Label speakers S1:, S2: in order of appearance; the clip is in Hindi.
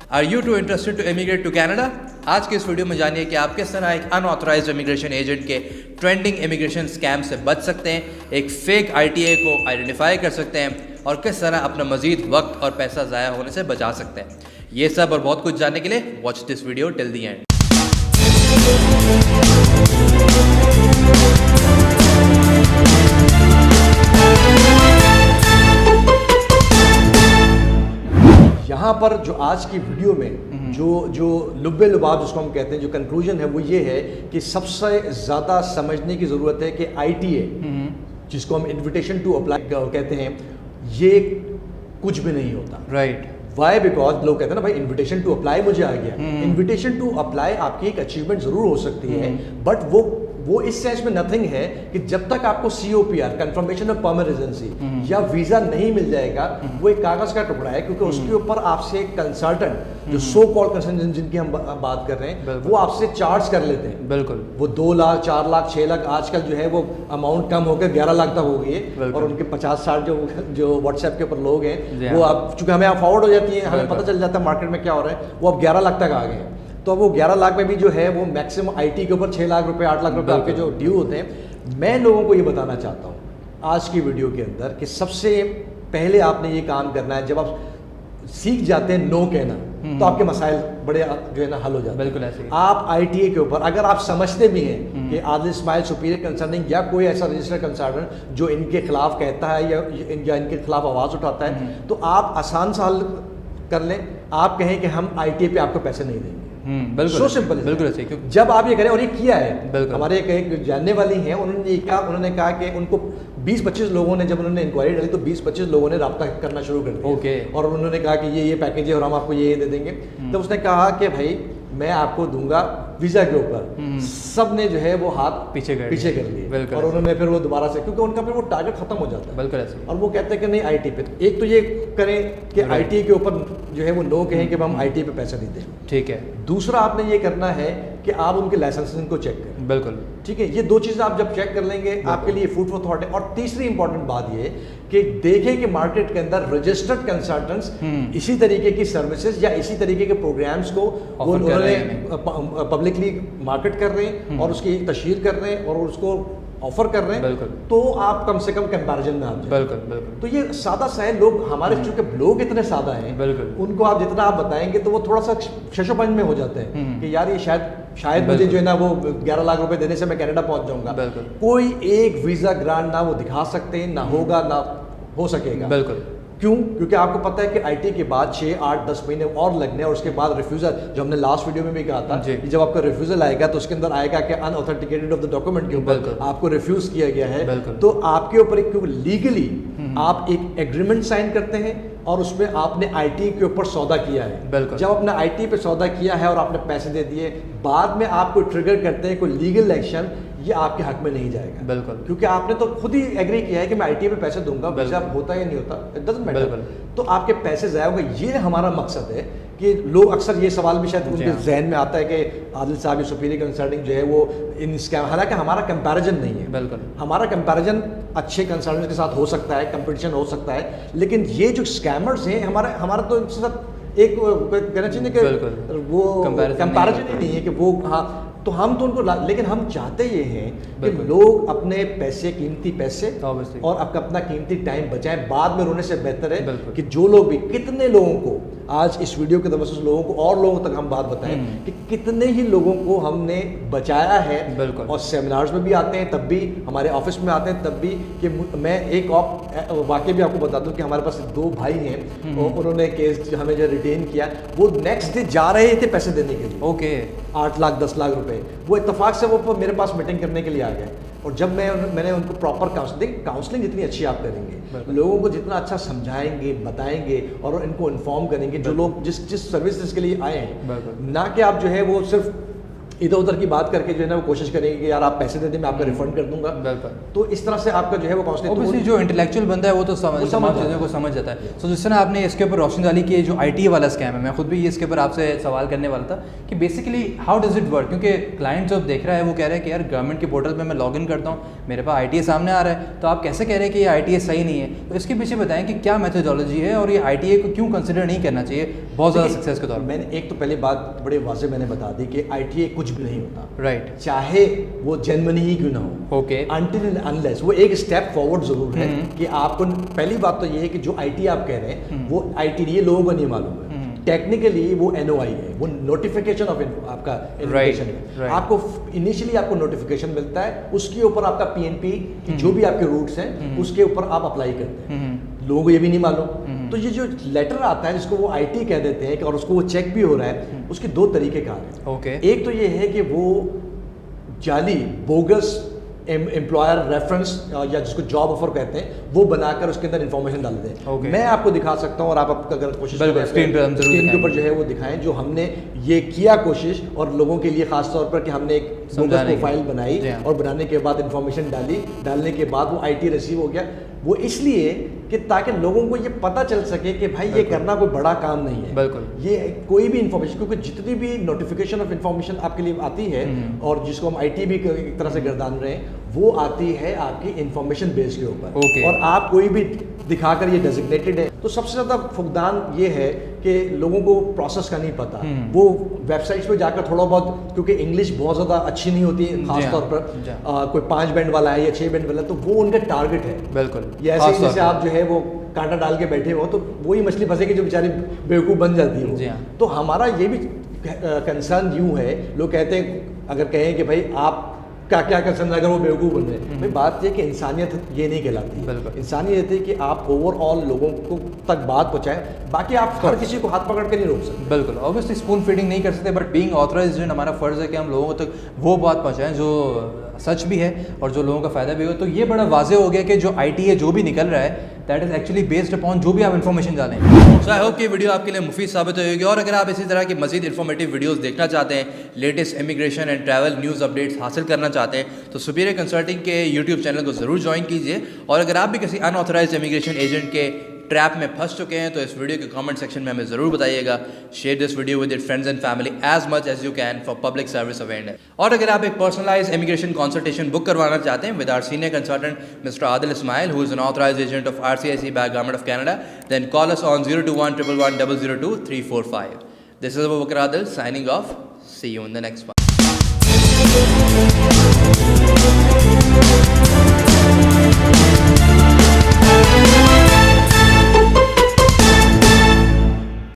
S1: Are you too interested to immigrate to Canada? आज के इस वीडियो में जानिए कि आप किस तरह एक अनऑथराइज्ड इमिग्रेशन एजेंट के ट्रेंडिंग इमिग्रेशन स्कैम से बच सकते हैं, एक फेक ITA को आइडेंटिफाई कर सकते हैं और किस तरह अपना मजीद वक्त और पैसा ज़ाया होने से बचा सकते हैं। ये सब और बहुत कुछ जानने के लिए watch this video till the and.
S2: यहाँ पर जो आज की वीडियो में जो लुब्बे लुबाब जिसको हम कहते हैं, जो कंक्लूजन है वो ये है कि सबसे ज़्यादा समझने की ज़रूरत है कि ITA जिसको हम इन्विटेशन टू अप्लाई कहते हैं, ये कुछ भी नहीं होता।
S1: राइट।
S2: वाई? बिकॉज लोग कहते हैं ना भाई इन्विटेशन टू अप्लाई मुझे आ गया। इन्विटेशन टू अप्लाई आपकी एक अचीवमेंट ज़रूर हो सकती है, बट वो इस सेंस में नथिंग है कि जब तक आपको COPR confirmation of permanent residency या वीज़ा नहीं मिल जाएगा, वो एक कागज़ का टुकड़ा है, क्योंकि उसके ऊपर आपसे एक कंसल्टेंट जो सो कॉल्ड कंसल्टेंट जिनकी हम बात कर रहे हैं, वो आपसे चार्ज कर लेते हैं।
S1: बिल्कुल। वो
S2: 2 लाख 4 लाख 6 लाख आजकल जो है वो अमाउंट कम होकर 11 लाख तक हो गई है। और उनके 50-60 जो व्हाट्सएप के ऊपर लोग हैं, वो अब चूंकि हमें फॉरवर्ड हो जाती है, हमें पता चल जाता है मार्केट में क्या हो रहा है, वो अब 11 लाख तक आ गए हैं। तो वो 11 लाख में भी जो है वो मैक्सिमम IT के ऊपर 6 लाख रुपए 8 लाख रुपए आपके जो ड्यू होते हैं। मैं लोगों को ये बताना चाहता हूँ आज की वीडियो के अंदर कि सबसे पहले आपने ये काम करना है, जब आप सीख जाते हैं नो कहना, तो आपके मसाइल बड़े जो है ना हल हो जाते हैं।
S1: बिल्कुल ऐसे ही।
S2: आप ITA के ऊपर अगर आप समझते भी हैं कि आदिल इस्माइल सुपीरियर कंसल्टिंग या कोई ऐसा रजिस्टर्ड कंसल्टेंट जो इनके खिलाफ कहता है या इनके खिलाफ आवाज़ उठाता है, तो आप आसान सा हल कर लें। आप कहें कि हम ITA पे आपको पैसे नहीं देंगे।
S1: बिल्कुल
S2: सो सिंपल।
S1: बिल्कुल ऐसे ही।
S2: जब आप ये करें, और ये किया है,
S1: हमारे
S2: एक जानने वाली हैं, उन्होंने कहा कि उनको 20-25 लोगों ने, जब उन्होंने इंक्वायरी डाली तो 20-25 लोगों ने रब्ता करना शुरू कर दिया।
S1: ओके।
S2: और उन्होंने कहा कि ये पैकेज है और हम आपको ये दे देंगे। तो उसने कहा कि भाई मैं आपको दूंगा वीज़ा के ऊपर। सब ने जो है वो हाथ पीछे कर लिए, और उन्होंने फिर वो दोबारा से, क्योंकि उनका फिर वो टारगेट खत्म हो जाता है।
S1: बिल्कुल ऐसे।
S2: और वो कहते हैं कि नहीं ITA पे, एक तो ये करें कि ITA के ऊपर जो है वो नो कहें कि हम ITA पे पैसा नहीं दें।
S1: ठीक है।
S2: दूसरा आपने ये करना है कि आप उनके लाइसेंसिंग को चेक करें।
S1: बिल्कुल
S2: ठीक है। ये 2 चीज़ें आप जब चेक कर लेंगे, आपके लिए फूड फॉर थॉट है। और तीसरी इंपॉर्टेंट बात ये कि देखें कि मार्केट के अंदर रजिस्टर्ड कंसल्टेंट्स इसी तरीके की सर्विसेज या इसी तरीके के प्रोग्राम्स को वो उन्होंने पब्लिकली मार्केट कर रहे हैं और उसकी तशहीर कर रहे हैं और उसको ऑफर कर रहे हैं, तो आप कम से कम कंपैरिजन में आ जाए।
S1: बिल्कुल।
S2: तो ये सादा सा है। लोग हमारे चूंकि लोग इतने सादा हैं, उनको आप जितना आप बताएंगे तो वो थोड़ा सा शशोपंज में हो जाते हैं कि यार ये शायद मुझे जो है ना वो 11 लाख रुपए देने से मैं कनाडा पहुंच जाऊंगा। कोई एक वीजा ग्रांट ना वो दिखा सकते हैं, ना होगा, ना हो सकेगा।
S1: बिल्कुल।
S2: क्यों? क्योंकि आपको पता है कि ITA के बाद 6, 8, 10 महीने और लगने हैं, और उसके बाद रिफ्यूज़ल, जो हमने लास्ट वीडियो में भी कहा था कि जब आपका रिफ्यूज़ल आएगा तो उसके अंदर आएगा कि अनऑथेंटिकेटेड ऑफ द डॉक्यूमेंट के ऊपर आपको रिफ्यूज़ किया गया है। तो आपके ऊपर एक लीगली आप एक एग्रीमेंट साइन करते हैं और उसमें आपने ITA के ऊपर सौदा किया है। जब आपने ITA पे सौदा किया है और आपने पैसे दे दिए, बाद में आपको ट्रिगर करते हैं कोई लीगल एक्शन, ये आपके हक में नहीं जाएगा। बिल्कुल। क्योंकि आपने तो खुद ही एग्री किया है कि मैं ITA पे पैसे दूंगा, वीजा होता या नहीं होता, इट डजंट मैटर। तो आपके पैसे ज़ाया होंगे। ये हमारा मकसद है कि लोग अक्सर ये सवाल भी शायद उनके जहन में आता है कि आदिल साहब ये सुपीरियर कंसल्टिंग जो है वो इन स्कैम, हालांकि हमारा कंपैरिजन नहीं है। बिल्कुल। हमारा कंपैरिजन अच्छे कंसल्टेंट के साथ हो सकता है, कंपटीशन हो सकता है, लेकिन ये जो स्कैमर्स हैं हमारा तो इनके साथ एक कहना चाहिए कि वो कंपैरिजन ही नहीं है कि वो, हाँ, तो हम तो उनको, लेकिन हम चाहते ये हैं कि लोग अपने पैसे, कीमती पैसे और अपना कीमती टाइम बचाएं। बाद में रोने से बेहतर है कि जो लोग भी, कितने लोगों को आज इस वीडियो के दरअसल लोगों को और लोगों तक हम बात बताएं कि कितने ही लोगों को हमने बचाया है। और सेमिनार्स में भी आते हैं, तब भी हमारे ऑफिस में आते हैं, तब भी कि मैं एक वाकई भी आपको बता दूं कि हमारे पास 2 भाई हैं, उन्होंने केस हमें जो रिटेन किया, वो नेक्स्ट डे जा रहे थे पैसे देने के लिए। ओके। 8 लाख 10 लाख रुपए, वो इत्तेफाक से वो मेरे पास मीटिंग करने के लिए आ गए। और जब मैंने उनको प्रॉपर काउंसलिंग जितनी अच्छी आप करेंगे, लोगों को जितना अच्छा समझाएंगे, बताएंगे और इनको इन्फॉर्म करेंगे, जो लोग जिस सर्विस के लिए आए हैं, ना कि आप जो है वो सिर्फ इधर उधर की बात करके जो है ना वो कोशिश करेंगे कि यार आप पैसे दे दें, मैं आपका रिफंड कर दूंगा। तो इस तरह से आपका जो है वो काउंसलिंग,
S1: जो इंटेलेक्चुअल बंदा है वो तो तमाम चीज़ों को समझ जाता है। तो जिस तरह आपने इसके ऊपर रोशनी डाली कि जो ITA वाला स्कैम है, मैं खुद भी इसके ऊपर आपसे सवाल करने वाला था कि basically how does it work, क्योंकि क्लाइंट जब देख रहा है वो कह रहा है कि यार गवर्नमेंट के पोर्टल पर मैं लॉग इन करता हूँ, मेरे पास ITA सामने आ रहा है, तो आप कैसे कह रहे हैं कि ये ITA सही नहीं है। तो इसके पीछे बताएं कि क्या मेथोडोलॉजी है और ये ITA को क्यों कंसिडर नहीं करना चाहिए बहुत ज़्यादा सक्सेस के तौर पर।
S2: मैंने एक तो पहली बात बड़े वाज़ेह मैंने बता दी कि ITA कुछ भी नहीं होता,
S1: राइट,
S2: चाहे वो जेन्युइन ही क्यों ना हो,
S1: ओके,
S2: अनटिल एंड अनलेस वो एक स्टेप फॉरवर्ड जरूर है कि आपको पहली बात तो ये है कि जो IT आप कह रहे हैं वो IT नहीं है, लोगों को नहीं मालूम है। टेक्निकली वो NOI है, वो नोटिफिकेशन ऑफ आपका इन्फॉर्मेशन है। आपको इनिशियली आपको नोटिफिकेशन मिलता है, उसके ऊपर आपका PNP की जो भी आपके रूट्स हैं उसके ऊपर आप अप्लाई करते हैं। लोगों को ये भी नहीं मालूम। तो ये जो लेटर आता है जिसको वो IT कह देते हैं और उसको वो चेक भी हो रहा है, उसके दो तरीके कार हैं।
S1: ओके, एक
S2: तो ये है कि वो जाली बोगस एम्प्लॉयर रेफरेंस या जिसको जॉब ऑफर कहते हैं वो बनाकर उसके अंदर इन्फॉर्मेशन डाल दें। मैं आपको दिखा सकता हूँ और आप अगर कोशिश करें स्क्रीन के ऊपर जो है वो दिखाएं, जो हमने ये किया कोशिश और लोगों के लिए खास तौर पर कि हमने एक बोगस प्रोफाइल बनाई और बनाने के बाद इन्फॉर्मेशन डाली, डालने के बाद वो IT रिसीव हो गया। वो इसलिए कि ताकि लोगों को ये पता चल सके कि भाई ये करना कोई बड़ा काम नहीं है।
S1: बिल्कुल,
S2: ये कोई भी इन्फॉर्मेशन, क्योंकि जितनी भी नोटिफिकेशन ऑफ इन्फॉर्मेशन आपके लिए आती है और जिसको हम IT भी एक तरह से गर्दान रहे हैं, वो आती है आपकी इन्फॉर्मेशन बेस के ऊपर। और आप कोई भी दिखाकर ये डेजिग्नेटेड है, तो सबसे ज़्यादा फुकदान ये है कि लोगों को प्रोसेस का नहीं पता। वो वेबसाइट्स पे जाकर थोड़ा बहुत, क्योंकि इंग्लिश बहुत ज़्यादा अच्छी नहीं होती है खास तौर पर कोई 5 बैंड वाला है या 6 बैंड वाला है, तो वो उनका टारगेट है। बिल्कुल, ये ऐसे जैसे आप जो है वो कांटा डाल के बैठे हो तो वही मछली फंसेगी जो बेचारी बेवकूफ़ बन जाती है। तो हमारा ये भी कंसर्न यूँ है, लोग कहते हैं अगर कहें कि भाई आप क्या कंसर्न अगर वो बेवकूफ़ बन रहे, भाई बात ये कि इंसानियत ये नहीं कहलाती। इंसानियत है कि आप ओवरऑल लोगों को तक बात पहुंचाएं, बाकी आप हर किसी को हाथ पकड़ के नहीं रोक सकते।
S1: बिल्कुल, ऑब्वियसली स्पून फीडिंग नहीं कर सकते, बट बीइंग ऑथराइज्ड हमारा फ़र्ज़ है कि हम लोगों तक वो बात पहुंचाएं जो सच भी है और जो लोगों का फ़ायदा भी हो। तो ये बड़ा वाज़ेह हो गया कि जो ITA जो भी निकल रहा है that is actually based upon जो भी आप इन्फॉर्मेशन डालें। सो आई होप कि वीडियो आपके लिए मुफीद साबित होगी, और अगर आप इसी तरह की मज़ीद इन्फॉर्मेटिव वीडियोस देखना चाहते हैं, latest immigration and travel news updates हासिल करना चाहते हैं, तो सुपीरियर कंसल्टिंग के यूट्यूब चैनल को ज़रूर ज्वाइन कीजिए। और अगर आप भी किसी अनऑथराइज्ड इमिग्रेशन एजेंट के ट्रैप में फंस चुके हैं तो इस वीडियो के कमेंट सेक्शन में हमें ज़रूर बताइएगा। Share this video with your friends and family as much as you can for public service awareness. और अगर आप एक पर्सनलाइज्ड इमिग्रेशन कंसल्टेशन बुक करवाना चाहते हैं with our senior consultant mister Adil Ismail, who is an authorised agent of RCIC by Government of Canada, then call us on 021 111 002 345. This is Abu Bakr Adil signing off. See you in the next one.